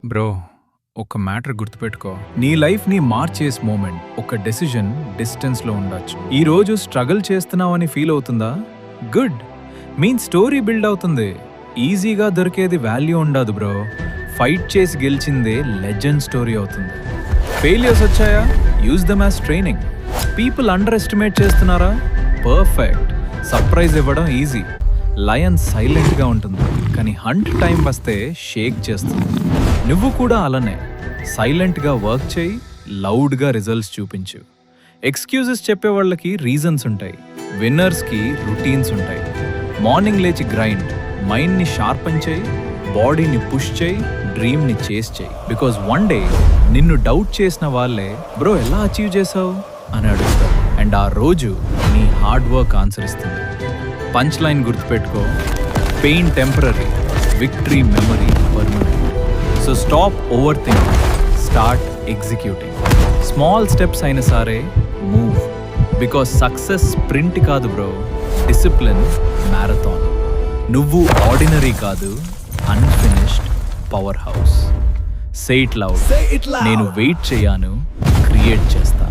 Bro, ఒక matter గుర్తుపెట్టుకో. నీ లైఫ్‌ని మార్చేస్ మూమెంట్, ఒక డెసిషన్ డిస్టెన్స్‌లో ఉండొచ్చు. ఈ రోజు స్ట్రగుల్ చేస్తున్నావని ఫీల్ అవుతుందా? గుడ్. మీన్ స్టోరీ బిల్డ్ అవుతుంది. ఈజీగా దొరికేది వాల్యూ ఉండదు బ్రో. ఫైట్ చేసి గెలిచిందే లెజెండ్ స్టోరీ అవుతుంది. ఫెయిలియర్స్ వచ్చాయా? Use them as training. People under estimate చేస్తున్నారా? పర్ఫెక్ట్. సర్ప్రైజ్ ఇవ్వడం ఈజీ. లయన్ సైలెంట్గా ఉంటుంది, కానీ హంట్ టైం వస్తే షేక్ చేస్తుంది. నువ్వు కూడా అలానే సైలెంట్గా వర్క్ చేయి, లౌడ్గా రిజల్ట్స్ చూపించు. ఎక్స్క్యూజెస్ చెప్పే వాళ్ళకి రీజన్స్ ఉంటాయి, విన్నర్స్కి రొటీన్స్ ఉంటాయి. మార్నింగ్ లేచి గ్రైండ్, మైండ్ని షార్పన్ చేయి, బాడీని పుష్ చేయి, డ్రీమ్ని చేస్ చేయి. బికాజ్ వన్ డే నిన్ను డౌట్ చేసిన వాళ్ళే బ్రో ఎలా అచీవ్ చేసావు అని అడుగుతారు. అండ్ ఆ రోజు నీ హార్డ్ వర్క్ ఆన్సర్ ఇస్తుంది. పంచ్ లైన్ గుర్తుపెట్టుకో, pain temporary, victory memory permanent. So stop over thinking, start executing. Small steps అయినా సరే మూవ్. బికాస్ సక్సెస్ స్ప్రింట్ కాదు బ్రో, డిసిప్లిన్ మ్యారథాన్. నువ్వు ఆర్డినరీ కాదు, unfinished power house. Say it loud. నేను wait చేయను, create చేస్తా.